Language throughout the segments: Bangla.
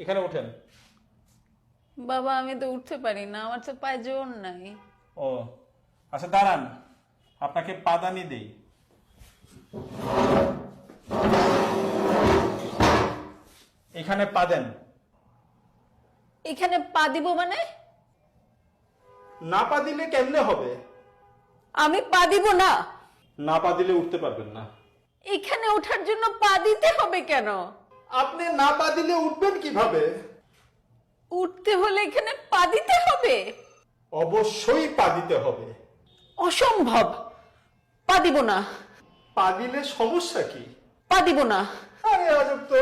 এখানে ওঠেন। বাবা আমি তো উঠতে পারি না, আমার তো পায়ে জোর নাই। ও আচ্ছা দাঁড়ান, আপনাকে পাদানি দেই। এখানে পা দেন। এখানে পা দিব মানে? না পা দিলে কেমনে হবে? আমি পা দিব না। না পা দিলে উঠতে পারবেন না। এখানে ওঠার জন্য পা দিতে হবে কেন? আপনি না পা দিলে উঠবেন কিভাবে? উঠতে হলে এখানে পা দিতে হবে? অবশ্যই পা দিতে হবে। অসম্ভব, পা দিব না। পা দিলে সমস্যা কি? পা দিব না। আরে আজব তো,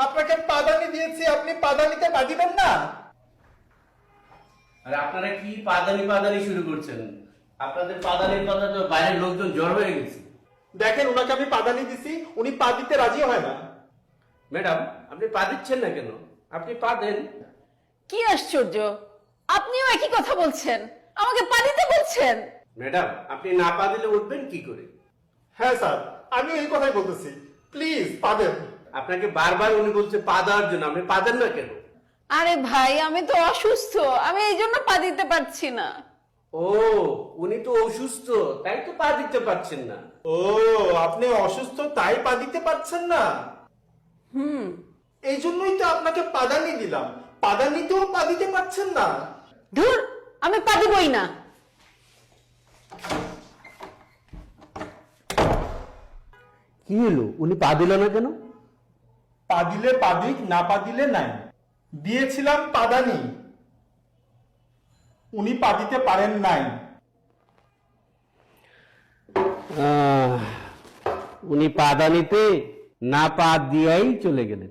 আপনাকে পাদানি দিয়েছি, আপনি পাদানিতে পা দিবেন না? আর আপনারা কি পাদানি পাদানি শুরু করছেন? আপনাদের পাদানির কথা তো বাইরের লোকজন জ্বর হয়ে গেছে। দেখেন ওনাকে আমি পাদানি দিছি, উনি পা দিতে রাজি হয় না। ম্যাডাম আপনি পা দিচ্ছেন না কেন? আপনি পা দেন। কি আশ্চর্য, আপনিও একই কথা বলছেন, আমাকে পা দিতে বলছেন। ম্যাডাম আপনি না পা দিলে উঠবেন কি করে? হ্যাঁ স্যার, আমি এই কথাই বলতেছি, প্লিজ পা দেন। আপনাকে বারবার উনি বলছে পা দেওয়ার জন্য, আপনি পা দেন না কেন? আরে ভাই আমি তো অসুস্থ, আমি এই জন্য পা দিতে পারছি না। ও উনি তো অসুস্থ, তাই তো পা দিতে পারছেন না। ও আপনি অসুস্থ তাই পা দিতে পারছেন না? এই জন্যই তো আপনাকে পাদানি দিলাম, পাদানিতেও পা দিতে পারছেন না। ধুর, আমি পা দিবই না। কি হলো, উনি পা দিল না কেন? পা দিলে পা দিক, না পা দিলে নাই। দিয়েছিলাম পাদানি, উনি পা দিতে পারেন নাই। উনি পাদানিতে না পা দিয়েই চলে গেলেন।